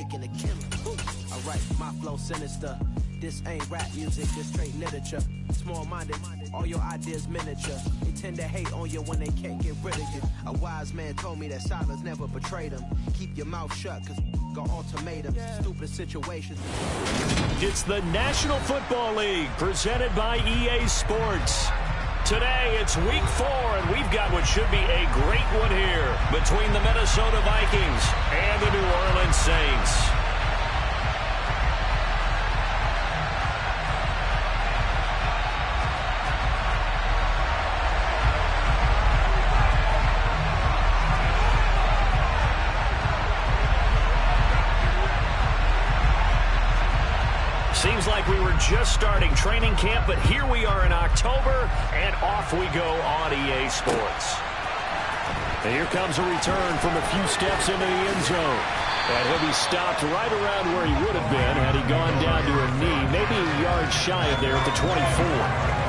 making a killing. I write my flow sinister. This ain't rap music, this straight literature. Small-minded, all your ideas miniature. They tend to hate on you when they can't get rid of you. A wise man told me that silence never betrayed him. Keep your mouth shut, cause got ultimatums. Stupid situations. It's the National Football League presented by EA Sports. Today, it's week 4, and we've got what should be a great one here between the Minnesota Vikings and the New Orleans Saints. Seems like we were just starting training camp, but here we are in October, and off we go on EA Sports. And here comes a return from a few steps into the end zone. And he'll be stopped right around where he would have been had he gone down to a knee, maybe a yard shy of there at the 24.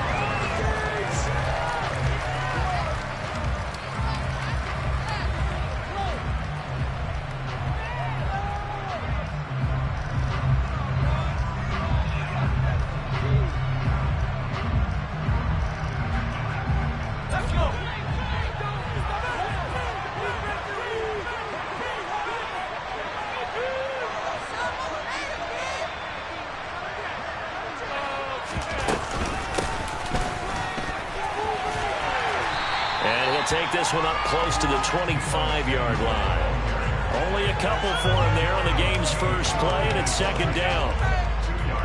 Take this one up close to the 25-yard line. Only a couple for him there on the game's first play, and it's second down.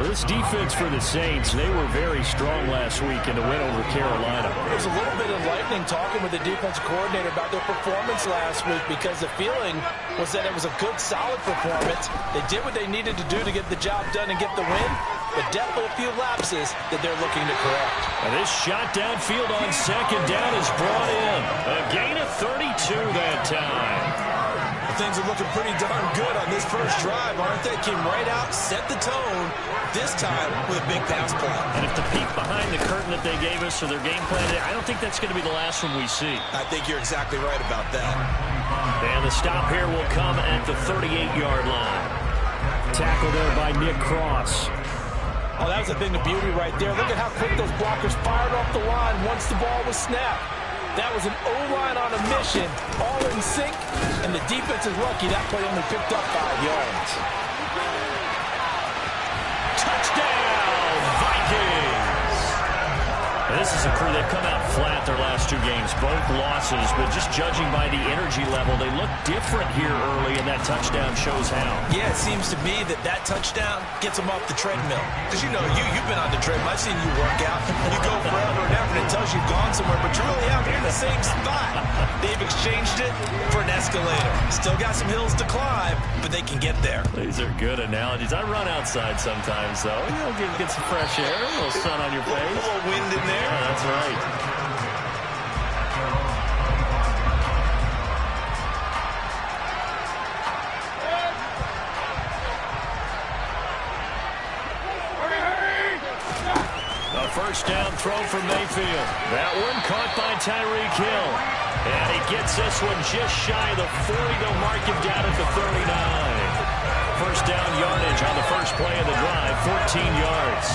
Well, this defense for the Saints, they were very strong last week in the win over Carolina. It was a little bit enlightening talking with the defensive coordinator about their performance last week, because the feeling was that it was a good, solid performance. They did what they needed to do to get the job done and get the win, but definitely a few lapses that they're looking to correct. And this shot downfield on second down is brought in. A gain of 32 that time. Things are looking pretty darn good on this first drive, aren't they? Came right out, set the tone, this time with a big pass play. And if the peek behind the curtain that they gave us for their game plan, I don't think that's going to be the last one we see. I think you're exactly right about that. And the stop here will come at the 38-yard line. Tackle there by Nick Cross. Oh, that was a thing of beauty right there. Look at how quick those blockers fired off the line once the ball was snapped. That was an O-line on a mission, all in sync, and the defense is lucky that play only picked up 5 yards. Touchdown, Vikings! This is a crew that come out flat their last 2 games, both losses, but just judging by the energy level, they look different here early, and that touchdown shows how. Yeah, it seems to me that touchdown gets them off the treadmill. Because, you know, you've been on the treadmill. I've seen you work out. You go forever and ever, and it tells you've gone somewhere, but you're really out here in the same spot. They've exchanged it for an escalator. Still got some hills to climb, but they can get there. These are good analogies. I run outside sometimes, though. You know, get some fresh air, a little sun on your face. A little wind in there. Yeah, that's right. A first down throw for Mayfield. That one caught by Tyreek Hill. And he gets this one just shy of the 40. They'll mark him down at the 39. First down yardage on the first play of the drive, 14 yards.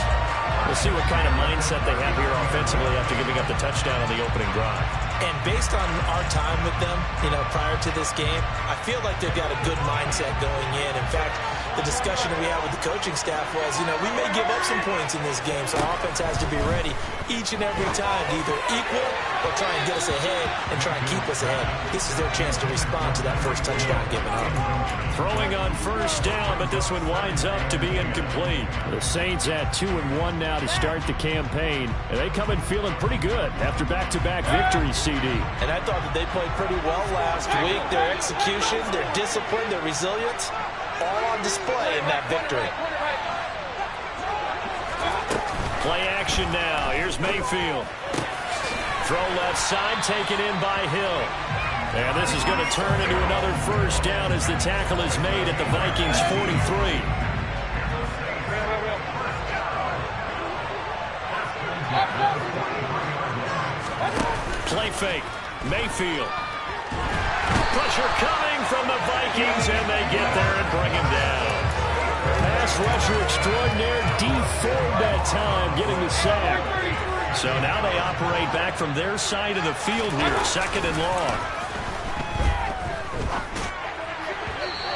We'll see what kind of mindset they have here offensively after giving up the touchdown on the opening drive. And based on our time with them, you know, prior to this game, I feel like they've got a good mindset going in. In fact, the discussion that we had with the coaching staff was, you know, we may give up some points in this game, so our offense has to be ready each and every time to either equal or try and get us ahead and try and keep us ahead. This is their chance to respond to that first touchdown given up. Throwing on first down, but this one winds up to be incomplete. The Saints at 2-1 now to start the campaign, and they come in feeling pretty good after back-to-back victories, CD. And I thought that they played pretty well last week. Their execution, their discipline, their resilience, all on display in that victory. Play action now. Here's Mayfield. Throw left side, taken in by Hill. And this is going to turn into another first down as the tackle is made at the Vikings 43. Play fake. Mayfield. Pressure coming from the Vikings, and they get there and bring him down. extraordinaire deferred that time, getting the sack. So now they operate back from their side of the field here, 2nd and long.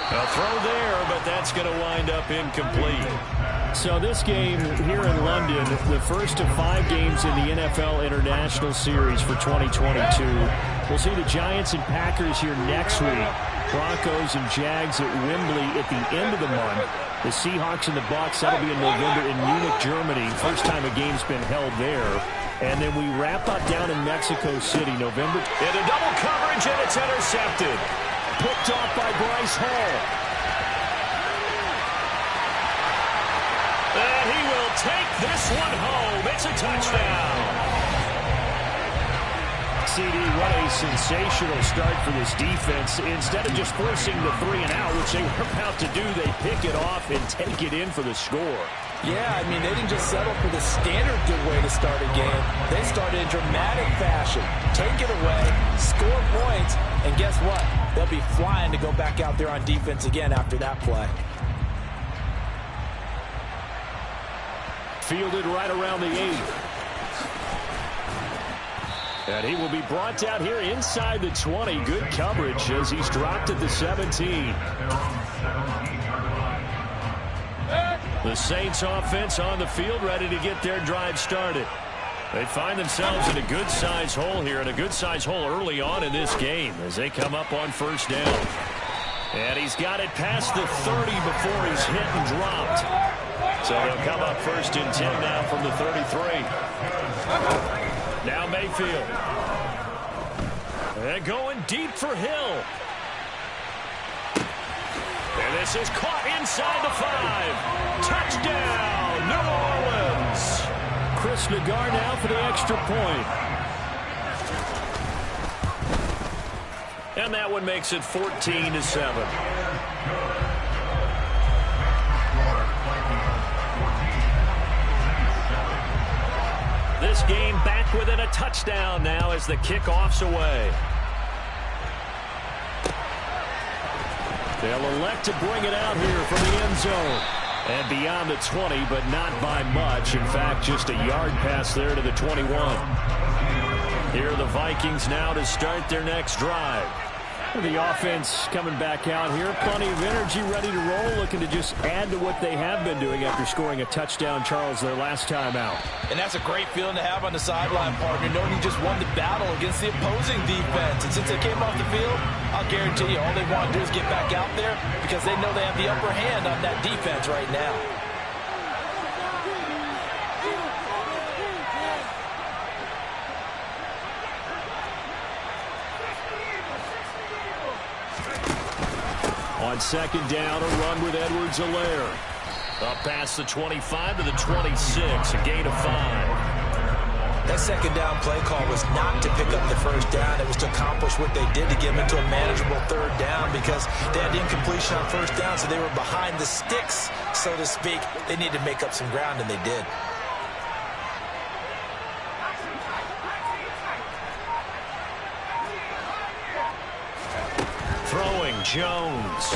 A throw there, but that's going to wind up incomplete. So this game here in London, the first of 5 games in the NFL International Series for 2022. We'll see the Giants and Packers here next week. Broncos and Jags at Wembley at the end of the month. The Seahawks and the Bucs, that'll be in November in Munich, Germany. First time a game's been held there. And then we wrap up down in Mexico City, November. Into double coverage, and it's intercepted. Picked off by Bryce Hall. And he will take this one home. It's a touchdown. CD, what a sensational start for this defense. Instead of just forcing the 3-and-out, which they were about to do, they pick it off and take it in for the score. Yeah, I mean, they didn't just settle for the standard good way to start a game. They started in dramatic fashion. Take it away, score points, and guess what? They'll be flying to go back out there on defense again after that play. Fielded right around the 8. And he will be brought down here inside the 20. Good coverage as he's dropped at the 17. The Saints offense on the field, ready to get their drive started. They find themselves in a good-sized hole here, and a good-sized hole early on in this game as they come up on first down. And he's got it past the 30 before he's hit and dropped. So they'll come up 1st and 10 now from the 33. Now Mayfield. And going deep for Hill. And this is caught inside the 5. Touchdown, New Orleans. Chris Nagar now for the extra point. And that one makes it 14-7. This game back within a touchdown now as the kickoff's away. They'll elect to bring it out here from the end zone. And beyond the 20, but not by much. In fact, just a yard pass there to the 21. Here are the Vikings now to start their next drive. The offense coming back out here. Plenty of energy, ready to roll, looking to just add to what they have been doing after scoring a touchdown, Charles, their last time out. And that's a great feeling to have on the sideline, partner, knowing you just won the battle against the opposing defense. And since they came off the field, I'll guarantee you all they want to do is get back out there because they know they have the upper hand on that defense right now. On 2nd down, a run with Edwards-Helaire. Up past the 25 to the 26, a gain of 5. That 2nd down play call was not to pick up the 1st down. It was to accomplish what they did to get them into a manageable 3rd down because they had incompletion on 1st down, so they were behind the sticks, so to speak. They needed to make up some ground, and they did. Throwing Jones.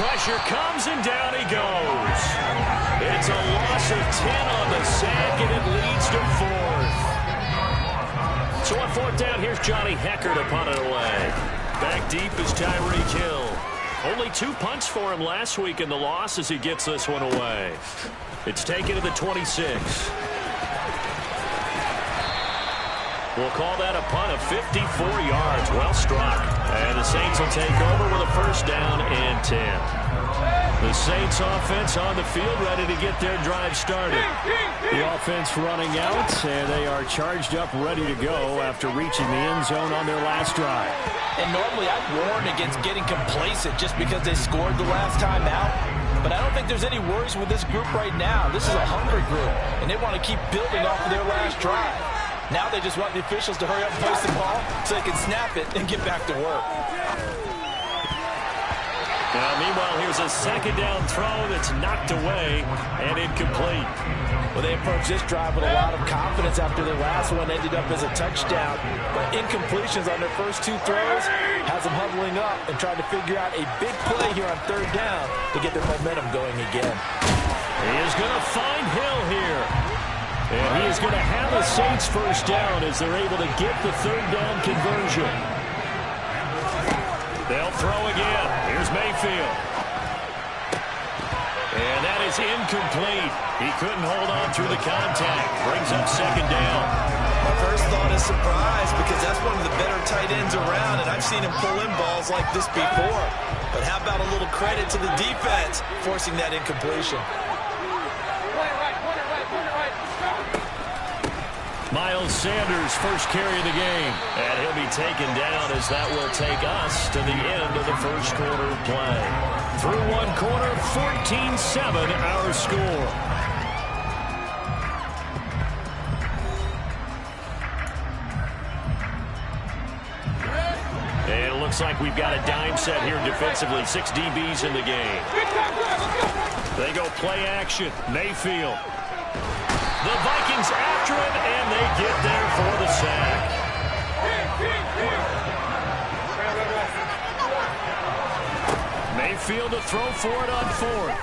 Pressure comes and down he goes. It's a loss of 10 on the sack and it leads to 4th. So on 4th down, here's Johnny Hecker to punt it away. Back deep is Tyreek Hill. Only 2 punts for him last week in the loss as he gets this one away. It's taken to the 26. We'll call that a punt of 54 yards. Well struck. And the Saints will take over with a 1st down and 10. The Saints offense on the field ready to get their drive started. The offense running out, and they are charged up, ready to go after reaching the end zone on their last drive. And normally I'd warn against getting complacent just because they scored the last time out. But I don't think there's any worries with this group right now. This is a hungry group, and they want to keep building off of their last drive. Now they just want the officials to hurry up and place the ball so they can snap it and get back to work. Now, meanwhile, here's a second down throw that's knocked away and incomplete. Well, they approached this drive with a lot of confidence after their last one ended up as a touchdown. But incompletions on their first two throws has them huddling up and trying to figure out a big play here on third down to get their momentum going again. He is going to find Hill here. And he is going to have a Saints first down as they're able to get the third down conversion. They'll throw again. Here's Mayfield. And that is incomplete. He couldn't hold on through the contact. Brings up second down. My first thought is surprise because that's one of the better tight ends around, and I've seen him pull in balls like this before. But how about a little credit to the defense forcing that incompletion? Miles Sanders first carry of the game. And he'll be taken down as that will take us to the end of the first quarter of play. Through one quarter, 14-7 our score. And it looks like we've got a dime set here defensively. 6 DBs in the game. They go play action. Mayfield. The Vikings after him, and they get there for the sack. Mayfield to throw for it on fourth.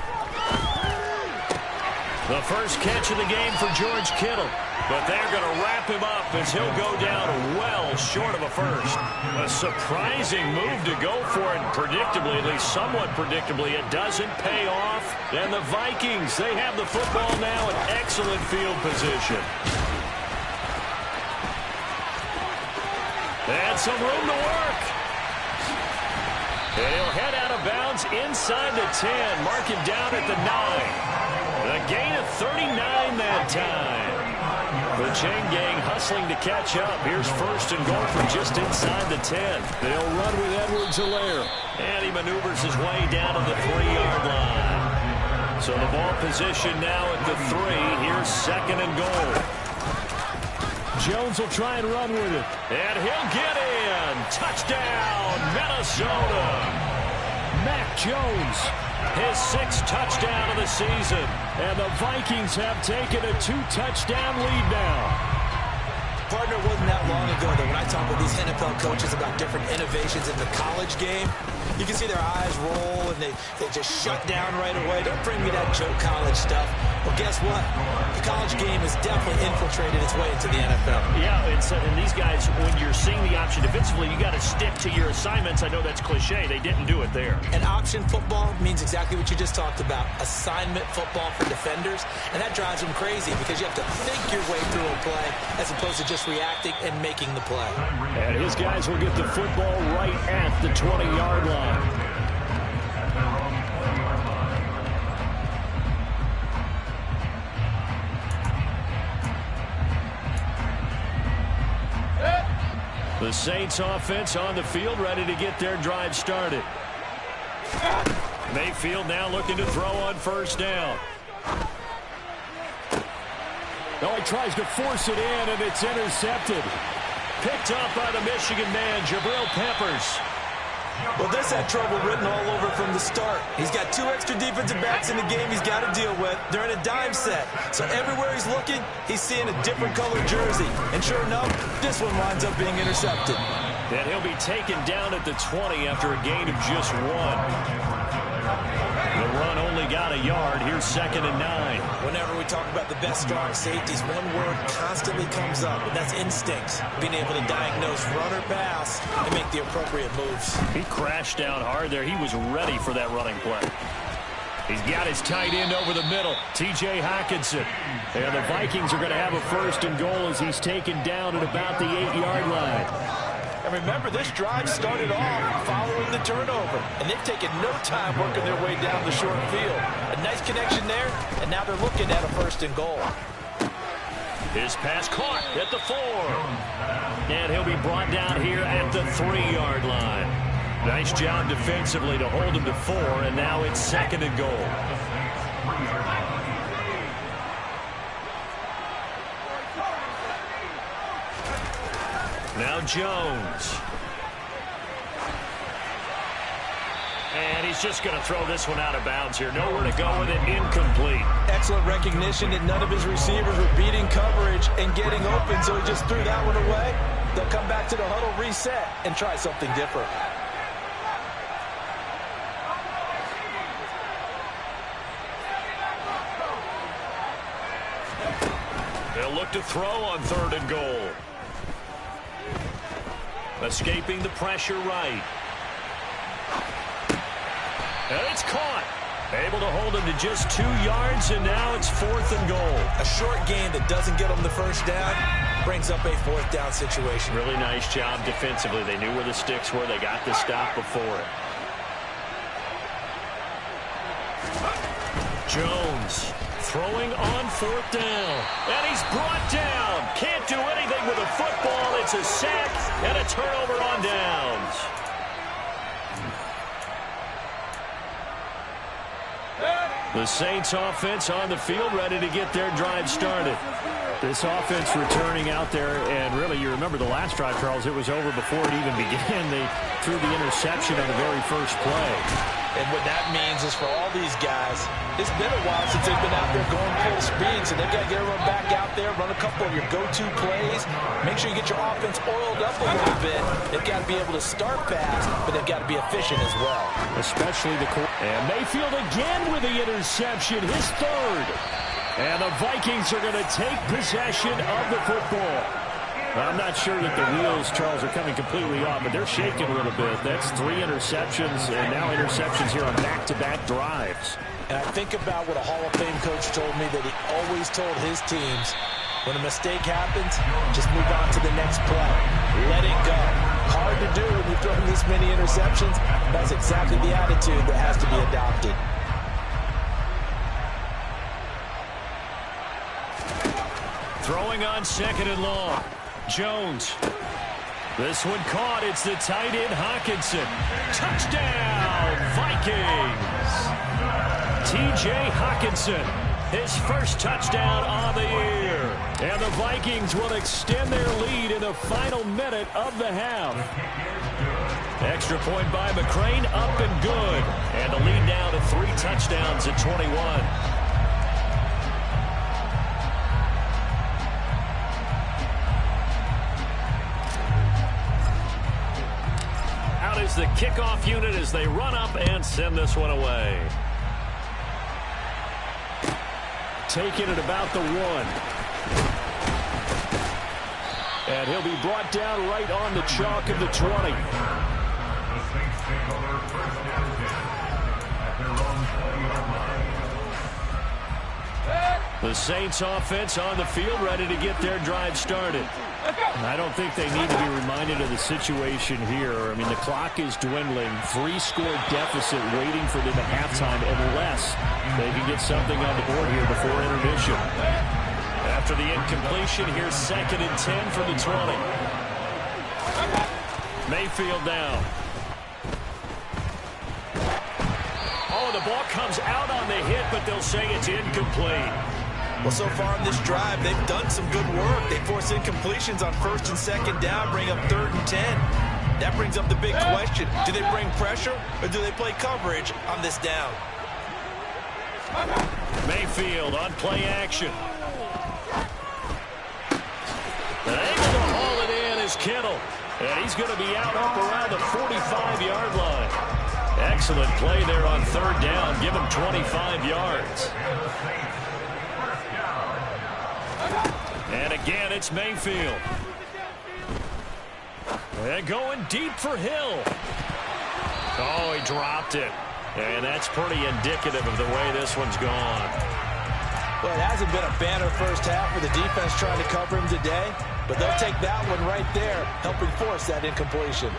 The first catch of the game for George Kittle. But they're going to wrap him up as he'll go down well short of a first. A surprising move to go for it. Predictably, at least somewhat predictably, it doesn't pay off. And the Vikings, they have the football now in excellent field position. And some room to work. And he'll head out of bounds inside the 10. Mark him down at the 9. A gain of 39 that time. The chain gang hustling to catch up. Here's first and goal from just inside the 10. They'll run with Edwards-Helaire. And he maneuvers his way down to the 3-yard line. So the ball position now at the 3. Here's second and goal. Jones will try and run with it. And he'll get in. Touchdown, Minnesota. Mac Jones, his 6th touchdown of the season. And the Vikings have taken a 2-touchdown lead now. Partner, wasn't that long ago that when I talk with these NFL coaches about different innovations in the college game, you can see their eyes roll and they just shut down right away. Don't bring me that joke college stuff. Well, guess what? The college game has definitely infiltrated its way into the NFL. Yeah, and these guys, when you're seeing the option defensively, you got to stick to your assignments. I know that's cliche. They didn't do it there. And option football means exactly what you just talked about. Assignment football for defenders. And that drives them crazy because you have to think your way through a play as opposed to just reacting and making the play. And his guys will get the football right at the 20-yard line. The Saints offense on the field, ready to get their drive started. Mayfield now looking to throw on first down. Oh, he tries to force it in, and it's intercepted. Picked up by the Michigan man, Jabril Peppers. Well, this had trouble written all over from the start. He's got 2 extra defensive backs in the game he's got to deal with. They're in a dime set. So everywhere he's looking, he's seeing a different color jersey. And sure enough, this one winds up being intercepted. And he'll be taken down at the 20 after a gain of just 1. The run only got a yard. Here's second and 9. Whenever we talk about the best strong safeties, one word constantly comes up, and that's instinct. Being able to diagnose run or pass and make the appropriate moves. He crashed down hard there. He was ready for that running play. He's got his tight end over the middle, T.J. Hockenson. And the Vikings are going to have a first and goal as he's taken down at about the 8-yard line. And remember, this drive started off following the turnover. And they've taken no time working their way down the short field. A nice connection there, and now they're looking at a first and goal. His pass caught at the 4. And he'll be brought down here at the 3-yard line. Nice job defensively to hold him to 4, and now it's second and goal. Now Jones. And he's just going to throw this one out of bounds here. Nowhere to go with it. Incomplete. Excellent recognition that none of his receivers were beating coverage and getting open, so he just threw that one away. They'll come back to the huddle, reset, and try something different. They'll look to throw on 3rd and goal. Escaping the pressure right. And it's caught. Able to hold him to just 2 yards, and now it's 4th and goal. A short game that doesn't get them the first down brings up a 4th down situation. Really nice job defensively. They knew where the sticks were. They got the stop before it. Jones throwing on 4th down. And he's brought down. Can't do anything with a football. It's a sack and a turnover on downs. The Saints offense on the field, ready to get their drive started. This offense returning out there, and really, you remember the last drive, Charles, it was over before it even began. They threw the interception on the very first play. And what that means is for all these guys, it's been a while since they've been out there going full speed, so they've got to get everyone back out there, run a couple of your go-to plays, make sure you get your offense oiled up a little bit. They've got to be able to start fast, but they've got to be efficient as well. Especially the and Mayfield again with the interception, his 3rd. And the Vikings are going to take possession of the football. I'm not sure that the wheels, Charles, are coming completely off, but they're shaking a little bit. That's 3 interceptions, and now interceptions here on back-to-back drives. And I think about what a Hall of Fame coach told me, that he always told his teams, when a mistake happens, just move on to the next play. Let it go. Hard to do when you've thrown this many interceptions. That's exactly the attitude that has to be adopted. Throwing on 2nd and long. Jones. This one caught. It's the tight end, Hawkinson. Touchdown, Vikings. T.J. Hawkinson, his first touchdown on the year. And the Vikings will extend their lead in the final minute of the half. Extra point by McCrane, up and good. And the lead now to 3 touchdowns at 21. Is the kickoff unit as they run up and send this one away. Taking it about the 1. And he'll be brought down right on the chalk of the 20. The Saints offense on the field, ready to get their drive started. I don't think they need to be reminded of the situation here. I mean, the clock is dwindling. 3-score deficit waiting for them at halftime unless they can get something on the board here before intermission. After the incompletion, here's 2nd and 10 for the 20. Mayfield down. Oh, the ball comes out on the hit, but they'll say it's incomplete. Well, so far on this drive, they've done some good work. They force incompletions on 1st and 2nd down, bring up 3rd and 10. That brings up the big question. Do they bring pressure, or do they play coverage on this down? Mayfield on play action. And able to haul it in is Kittle. And he's going to be out up around the 45-yard line. Excellent play there on 3rd down. Give him 25 yards. And again, it's Mayfield. And going deep for Hill. Oh, he dropped it. And that's pretty indicative of the way this one's gone. Well, it hasn't been a banner first half with the defense trying to cover him today, but they'll take that one right there, helping force that incompletion.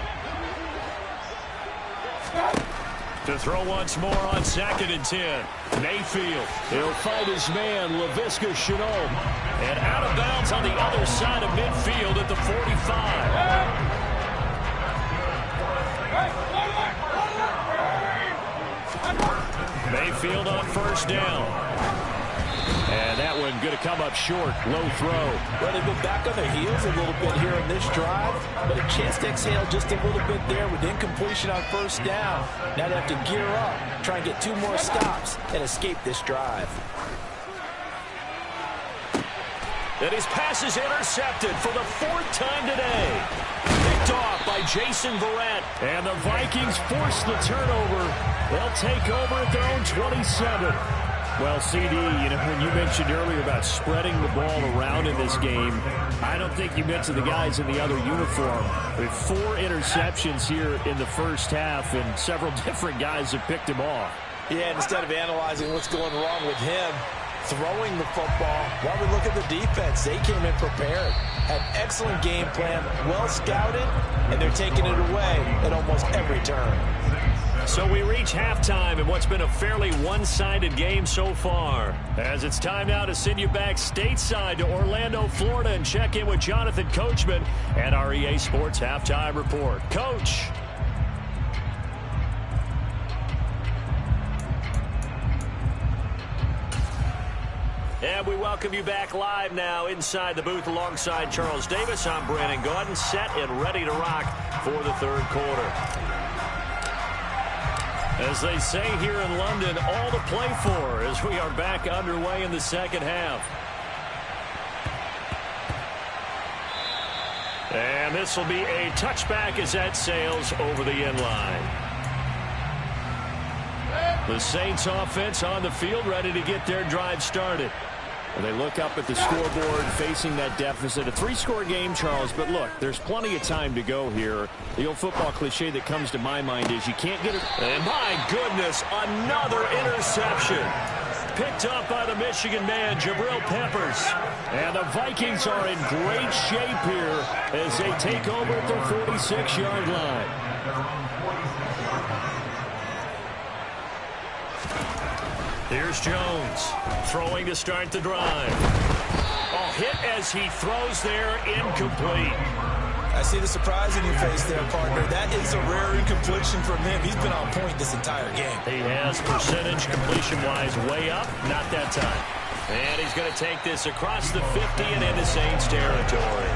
To throw once more on 2nd and 10. Mayfield. He'll fight his man, Laviska Shenault. And out of bounds on the other side of midfield at the 45. Mayfield on 1st down. And that one going to come up short. Low throw. Well, they've been back on their heels a little bit here in this drive, but a chance to exhale just a little bit there with incompletion on first down. Now they have to gear up, try and get 2 more stops, and escape this drive. And his pass is intercepted for the 4th time today. Picked off by Jason Verrett. And the Vikings force the turnover. They'll take over at their own 27. Well, CD, you know, when you mentioned earlier about spreading the ball around in this game, I don't think you mentioned the guys in the other uniform. With 4 interceptions here in the first half, and several different guys have picked him off. Yeah, instead of analyzing what's going wrong with him, throwing the football, while we look at the defense, they came in prepared. Had excellent game plan, well scouted, and they're taking it away at almost every turn. So we reach halftime in what's been a fairly one-sided game so far. As it's time now to send you back stateside to Orlando, Florida, and check in with Jonathan Coachman at our EA Sports Halftime Report. Coach. And we welcome you back live now inside the booth alongside Charles Davis. I'm Brandon Gaudin, set and ready to rock for the 3rd quarter. As they say here in London, all to play for as we are back underway in the 2nd half. And this will be a touchback as that sails over the end line. The Saints offense on the field, ready to get their drive started. And they look up at the scoreboard facing that deficit. A 3-score game, Charles, but look, there's plenty of time to go here. The old football cliche that comes to my mind is you can't get it. And my goodness, another interception. Picked up by the Michigan man, Jabril Peppers. And the Vikings are in great shape here as they take over at their 46-yard line. Here's Jones, throwing to start the drive. Oh, hit as he throws there, incomplete. I see the surprise in your face there, partner. That is a rare incompletion from him. He's been on point this entire game. He has percentage completion-wise way up, not that time. And he's going to take this across the 50 and into Saints territory.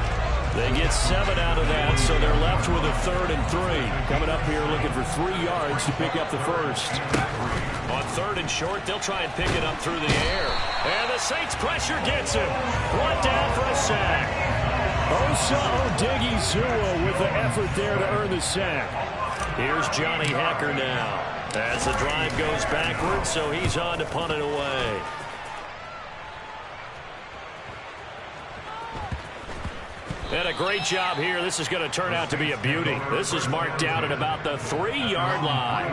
They get 7 out of that, so they're left with a 3rd and 3. Coming up here looking for 3 yards to pick up the first. On 3rd and short, they'll try and pick it up through the air. And the Saints pressure gets him. Brought down for a sack. Osa Odighizuwa with the effort there to earn the sack. Here's Johnny Hekker now. As the drive goes backwards, so he's on to punt it away. And a great job here. This is going to turn out to be a beauty. This is marked down at about the 3-yard line.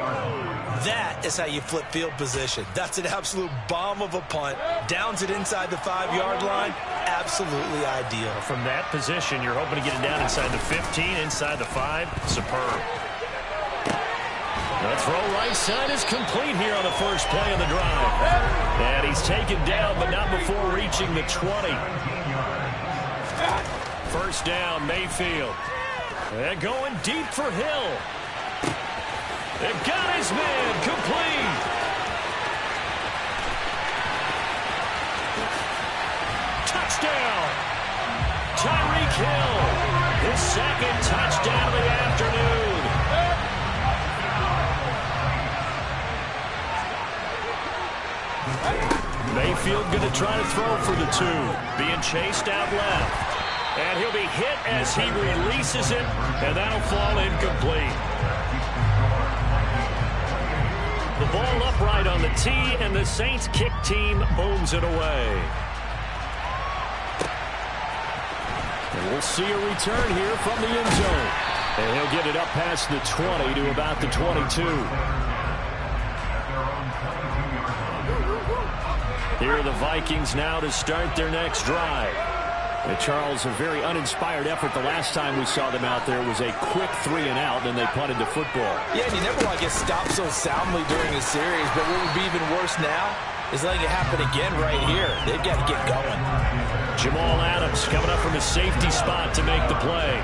That is how you flip field position. That's an absolute bomb of a punt. Downs it inside the 5-yard line. Absolutely ideal. From that position, you're hoping to get it down inside the 15, inside the 5. Superb. The throw right side is complete here on the first play of the drive. And he's taken down, but not before reaching the 20. First down, Mayfield. And going deep for Hill. They got his man, complete. Touchdown. Tyreek Hill, his 2nd touchdown of the afternoon. Mayfield going to try to throw for the 2. Being chased out left. And he'll be hit as he releases it, and that'll fall incomplete. The ball upright on the tee, and the Saints kick team booms it away. And we'll see a return here from the end zone. And he'll get it up past the 20 to about the 22. Here are the Vikings now to start their next drive. Charles, a very uninspired effort the last time we saw them out there was a quick 3-and-out, then they punted the football. Yeah, and you never want to get stopped so soundly during a series, but what would be even worse now is letting it happen again right here. They've got to get going. Jamal Adams coming up from his safety spot to make the play.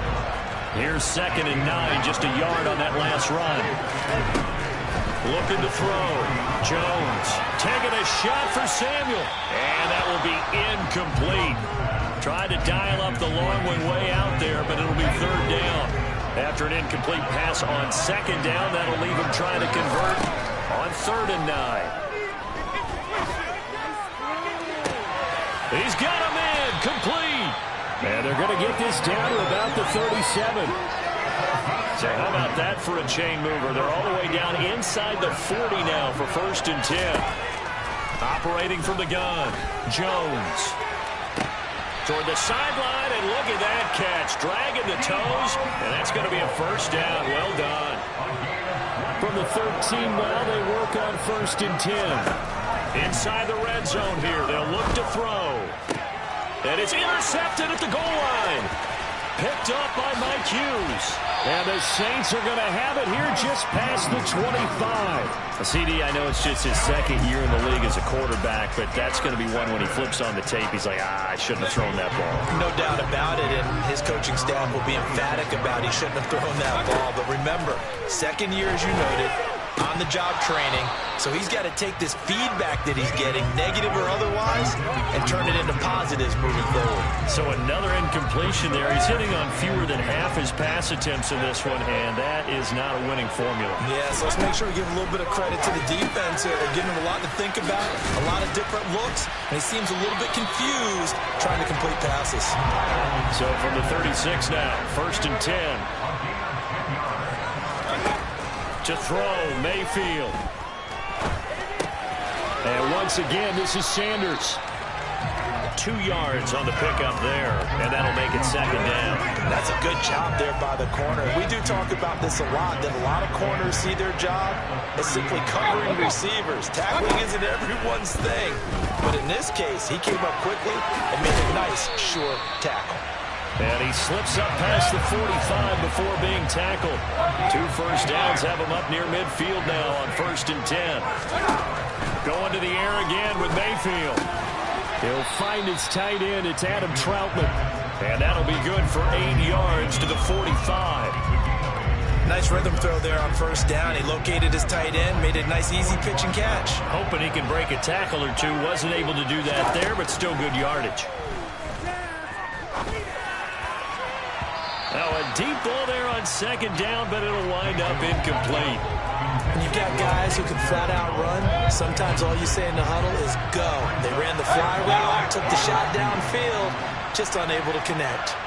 Here's 2nd and 9, just a yard on that last run. Looking to throw. Jones taking a shot for Samuel. And that will be incomplete. Tried to dial up the long way out there, but it'll be third down. After an incomplete pass on second down, that'll leave him trying to convert on 3rd and 9. He's got him in. Complete. And they're going to get this down to about the 37. So how about that for a chain mover? They're all the way down inside the 40 now for 1st and 10. Operating from the gun. Jones. Toward the sideline, and look at that catch. Dragging the toes, and that's going to be a 1st down. Well done. From the 13 now, they work on 1st and 10. Inside the red zone here, they'll look to throw. And it's intercepted at the goal line. Picked up by Mike Hughes. And the Saints are going to have it here just past the 25. CD, I know it's just his 2nd year in the league as a quarterback, but that's going to be one when he flips on the tape. He's like, I shouldn't have thrown that ball. No doubt about it, and his coaching staff will be emphatic about he shouldn't have thrown that ball. But remember, 2nd year, as you noted, on-the-job training, so he's got to take this feedback that he's getting, negative or otherwise, and turn it into positives moving forward. So another incompletion there. He's hitting on fewer than half his pass attempts in this one, and that is not a winning formula. Yeah, so let's make sure we give a little bit of credit to the defense here. They're giving him a lot to think about, a lot of different looks, and he seems a little bit confused trying to complete passes. So from the 36 now, 1st and 10. To throw, Mayfield. And once again, this is Sanders. 2 yards on the pickup there, and that'll make it 2nd down. That's a good job there by the corner. We do talk about this a lot, that a lot of corners see their job as simply covering receivers. Tackling isn't everyone's thing. But in this case, he came up quickly and made a nice, sure tackle. And he slips up past the 45 before being tackled. 2 first downs have him up near midfield now on 1st and 10. Going to the air again with Mayfield. He'll find his tight end. It's Adam Troutman. And that'll be good for 8 yards to the 45. Nice rhythm throw there on 1st down. He located his tight end, made a nice easy pitch and catch. Hoping he can break a tackle or two. Wasn't able to do that there, but still good yardage. Now a deep ball there on 2nd down, but it'll wind up incomplete. When you've got guys who can flat out run, sometimes all you say in the huddle is go. They ran the fly route, took the shot downfield, just unable to connect.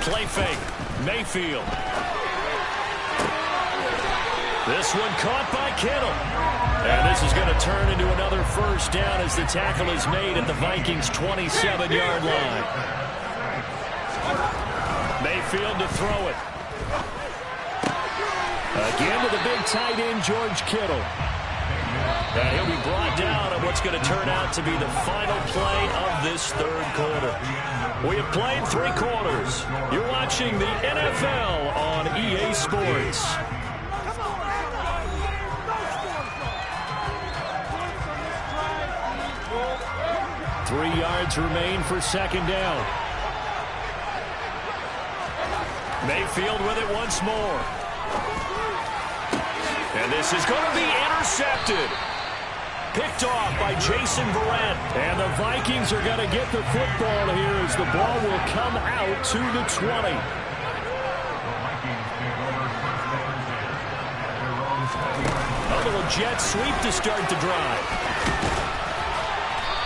Play fake, Mayfield. This one caught by Kittle. And this is going to turn into another 1st down as the tackle is made at the Vikings' 27-yard line. Mayfield to throw it. Again to the big tight end, George Kittle. And he'll be brought down on what's going to turn out to be the final play of this 3rd quarter. We have played 3 quarters. You're watching the NFL on EA Sports. Three yards remain for 2nd down. Mayfield with it once more. And this is going to be intercepted. Picked off by Jason Verrett. And the Vikings are going to get the football here as the ball will come out to the 20. A little jet sweep to start the drive.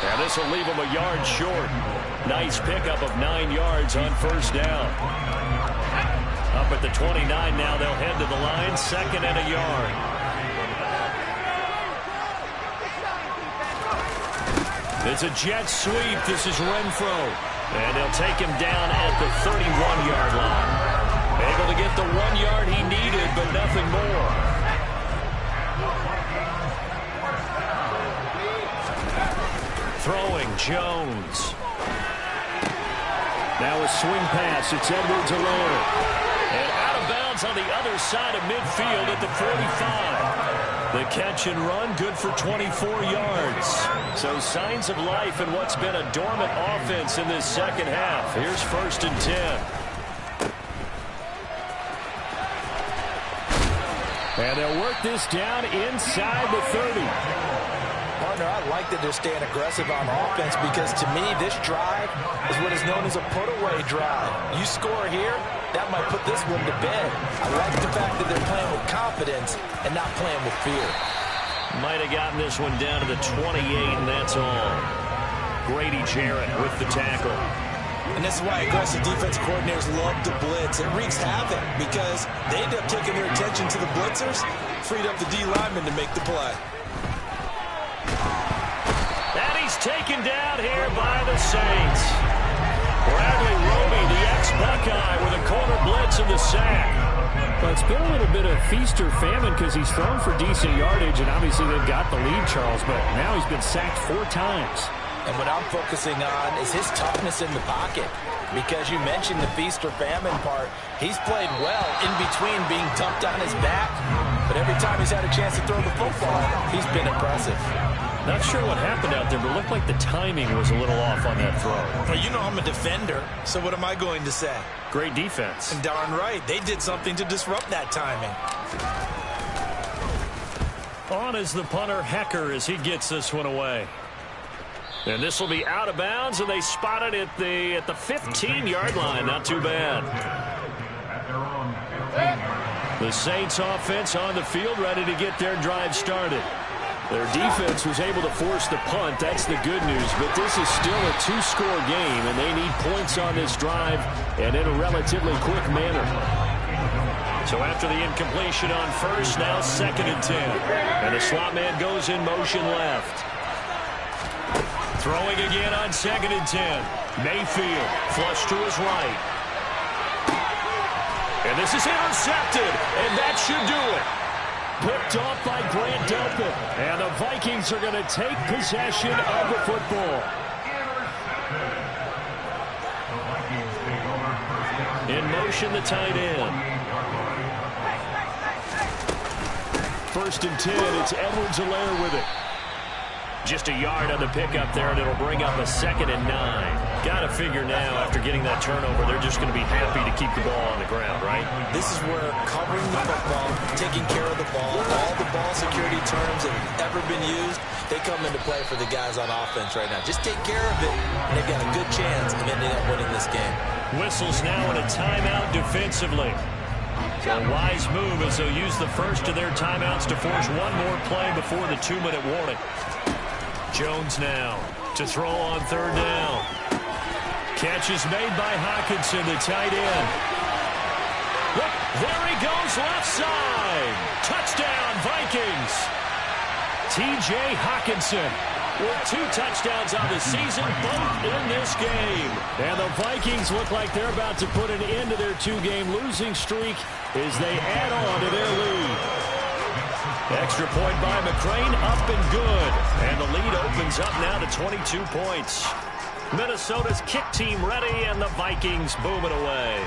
And this will leave him a yard short. Nice pickup of 9 yards on 1st down. Up at the 29 now, they'll head to the line, 2nd and a yard. It's a jet sweep. This is Renfro. And they'll take him down at the 31-yard line. Able to get the 1 yard he needed, but nothing more. Throwing, Jones. Now a swing pass. It's Edwards-Helaire. And out of bounds on the other side of midfield at the 45. The catch and run, good for 24 yards. So signs of life in what's been a dormant offense in this 2nd half. Here's 1st and 10. And they'll work this down inside the 30. Partner, I like that they're staying aggressive on offense because to me, this drive is what is known as a put-away drive. You score here, that might put this one to bed. I like the fact that they're playing with confidence and not playing with fear. Might have gotten this one down to the 28, and that's all. Grady Jarrett with the tackle. And this is why aggressive defense coordinators love to blitz. It wreaks havoc because they end up taking their attention to the blitzers, freed up the D lineman to make the play. And he's taken down here by the Saints. Bradley Roby, the ex-Buckeye, with a corner blitz in the sack. Well, it's been a little bit of feast or famine because he's thrown for decent yardage, and obviously they've got the lead, Charles, but now he's been sacked 4 times. And what I'm focusing on is his toughness in the pocket. Because you mentioned the feast or famine part, he's played well in between being dumped on his back. But every time he's had a chance to throw the football, he's been impressive. Not sure what happened out there, but it looked like the timing was a little off on that throw. Well, you know I'm a defender, so what am I going to say? Great defense. And darn right, they did something to disrupt that timing. On is the punter, Hecker, as he gets this one away. And this will be out of bounds, and they spot it at the 15-yard line. Not too bad. The Saints offense on the field, ready to get their drive started. Their defense was able to force the punt. That's the good news. But this is still a 2-score game, and they need points on this drive and in a relatively quick manner. So after the incompletion on first, now 2nd and 10. And the slot man goes in motion left. Throwing again on 2nd and 10. Mayfield flush to his right. And this is intercepted, and that should do it. Picked off by Grant Delpit. And the Vikings are going to take possession of the football. In motion, the tight end. 1st and 10, it's Edwards-Helaire with it. Just a yard on the pickup there, and it'll bring up a 2nd and 9. Got to figure now, after getting that turnover, they're just going to be happy to keep the ball on the ground, right? This is where covering the football, taking care of the ball, all the ball security terms that have ever been used, they come into play for the guys on offense right now. Just take care of it, and they've got a good chance of ending up winning this game. Whistles now in a timeout defensively. So a wise move as they'll use the first of their timeouts to force one more play before the 2-minute warning. Jones now to throw on 3rd down. Catch is made by Hockenson, the tight end. Look, there he goes left side. Touchdown, Vikings. T.J. Hockenson with 2 touchdowns on the season, both in this game. And the Vikings look like they're about to put an end to their 2-game losing streak as they add on to their lead. Extra point by McCrane, up and good. And the lead opens up now to 22 points. Minnesota's kick team ready, and the Vikings boom it away.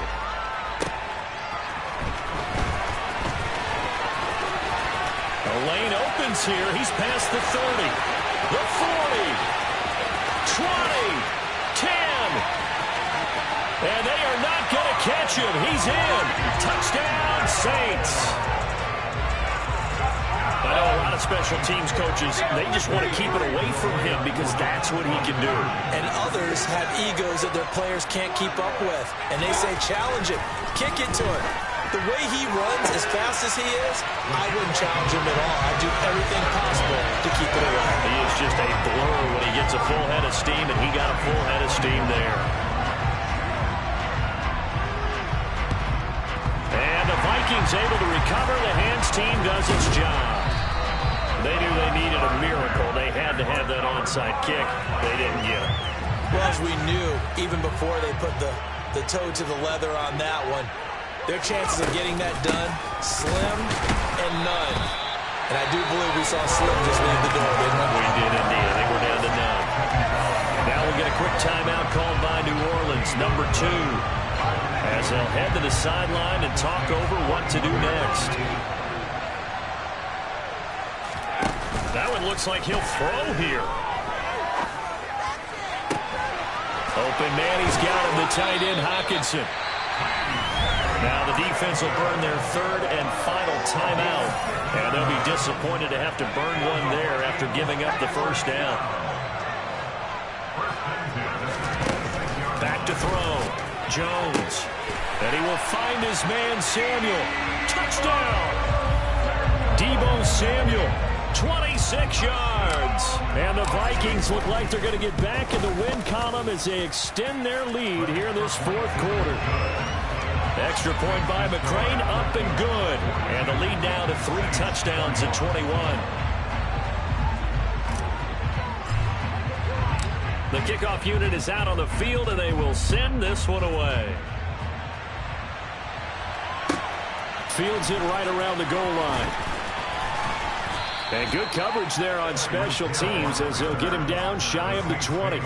The lane opens here. He's past the 30, the 40, 20, 10. And they are not going to catch him. He's in. Touchdown, Saints. I know a lot of special teams coaches, they just want to keep it away from him because that's what he can do. And others have egos that their players can't keep up with. And they say, challenge it, kick it to him. The way he runs as fast as he is, I wouldn't challenge him at all. I'd do everything possible to keep it away. He is just a blur when he gets a full head of steam, and he got a full head of steam there. And the Vikings able to recover. The hands team does its job. They knew they needed a miracle. They had to have that onside kick. They didn't get it. Well, as we knew, even before they put the toe to the leather on that one, their chances of getting that done, slim and none. And I do believe we saw Slim just leave the door, didn't we? We did indeed. I think we're down to none. Now we'll get a quick timeout called by New Orleans, number 2. As they'll head to the sideline and talk over what to do next. That one looks like he'll throw here. Open man, he's got him, the tight end, Hockenson. Now the defense will burn their third and final timeout. And they'll be disappointed to have to burn one there after giving up the first down. Back to throw. Jones. And he will find his man Samuel. Touchdown! Deebo Samuel. 26 yards. And the Vikings look like they're going to get back in the win column as they extend their lead here in this fourth quarter. Extra point by McCrane, up and good. And the lead now to 3 touchdowns at 21. The kickoff unit is out on the field, and they will send this one away. Fields it right around the goal line. And good coverage there on special teams as they'll get him down shy of the 20.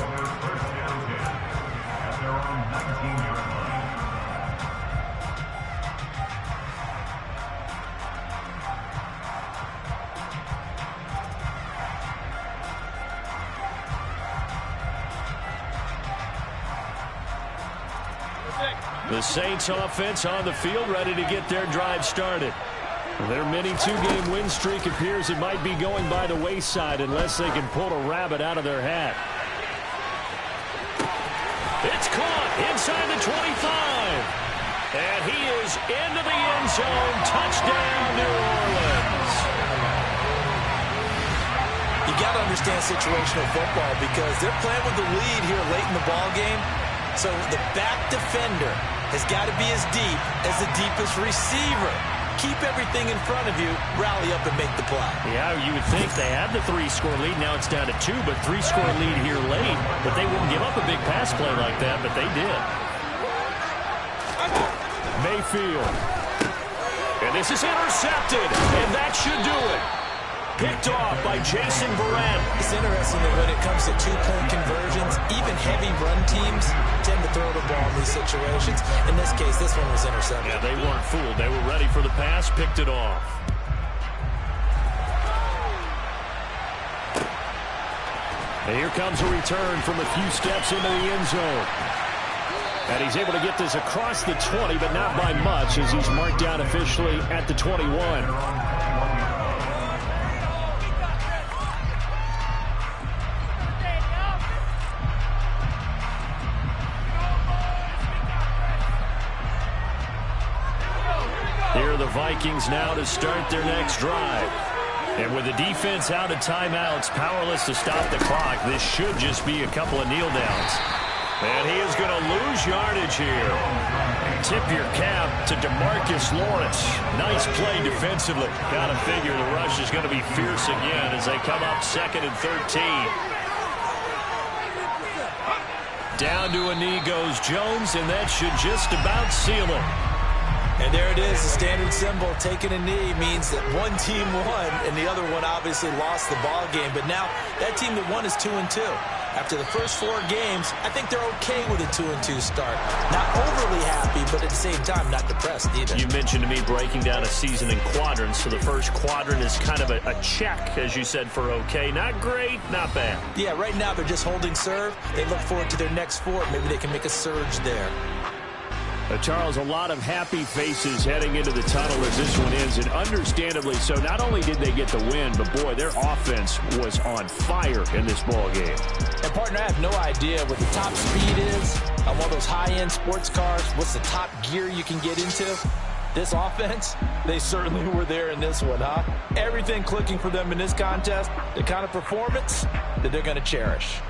The Saints offense on the field, ready to get their drive started. Their mini 2-game win streak appears it might be going by the wayside unless they can pull a rabbit out of their hat. It's caught inside the 25. And he is into the end zone. Touchdown, New Orleans. You got to understand situational football because they're playing with the lead here late in the ball game. So the back defender has got to be as deep as the deepest receiver. Keep everything in front of you, rally up and make the play. Yeah, you would think they had the 3-score lead. Now it's down to 2, but 3-score lead here late. But they wouldn't give up a big pass play like that, but they did. Mayfield. And this is intercepted, and that should do it. Picked off by Jason Verrett. It's interesting that when it comes to 2-point conversions, even heavy run teams tend to throw the ball in these situations. In this case, this one was intercepted. Yeah, they weren't fooled. They were ready for the pass, picked it off. And here comes a return from a few steps into the end zone. And he's able to get this across the 20, but not by much as he's marked down officially at the 21. Here are the Vikings now to start their next drive. And with the defense out of timeouts, powerless to stop the clock, this should just be a couple of kneel downs. And he is going to lose yardage here. Tip your cap to DeMarcus Lawrence. Nice play defensively. Got to figure the rush is going to be fierce again as they come up 2nd and 13. Down to a knee goes Jones, and that should just about seal him. And there it is, the standard symbol. Taking a knee means that one team won, and the other one obviously lost the ball game. But now that team that won is 2-2. After the first 4 games, I think they're okay with a 2-2 start. Not overly happy, but at the same time, not depressed either. You mentioned to me breaking down a season in quadrants. So the first quadrant is kind of a check, as you said, for okay. Not great, not bad. Yeah, right now they're just holding serve. They look forward to their next 4. Maybe they can make a surge there. Charles, a lot of happy faces heading into the tunnel as this one ends, and understandably so. Not only did they get the win, but boy, their offense was on fire in this ball game. And partner, I have no idea what the top speed is on one of those high-end sports cars. What's the top gear you can get into? This offense, they certainly were there in this one, huh? Everything clicking for them in this contest, the kind of performance that they're going to cherish.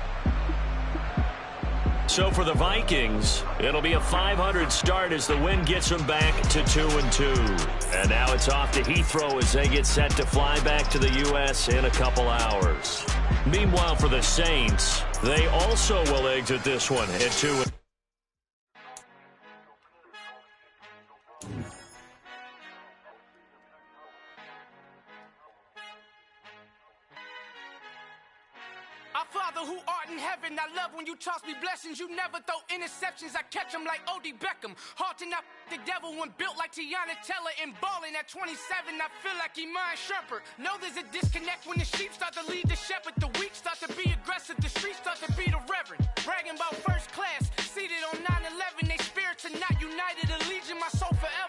So for the Vikings, it'll be a 500 start as the win gets them back to 2-2. And now it's off to Heathrow as they get set to fly back to the U.S. in a couple hours. Meanwhile, for the Saints, they also will exit this one at 2. Our Father who art in heaven, I love when you toss me blessings. You never throw interceptions, I catch them like O.D. Beckham. Hard to not the devil when built like Tiana Teller and balling at 27. I feel like Iman Shumpert. Know there's a disconnect when the sheep start to lead the shepherd. The weak start to be aggressive, the streets start to be the reverend. Bragging about first class, seated on 9/11. They spirits are not united, a legion, my soul forever.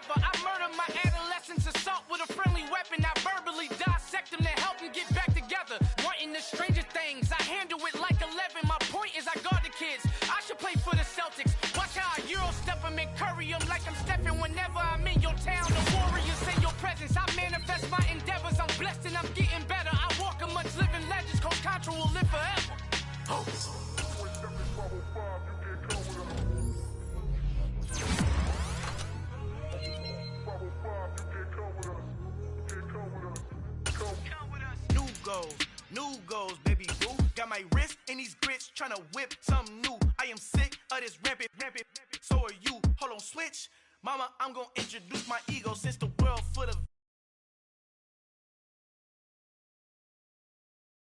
stepping, I verbally dissect them to help them get back together. Wanting the stranger things, I handle it like 11. My point is I guard the kids. I should play for the Celtics. Watch how I Euro step them and curry them like I'm stepping whenever I'm in your town. The Warriors in your presence. I manifest my endeavors. I'm blessed and I'm getting better. I walk amongst living legends. Coach Contra will live forever. Oh. New goals, baby boo. Got my wrist in these grits, tryna whip something new. I am sick of this rampant. So are you. Hold on, switch. Mama, I'm gonna introduce my ego since the world full of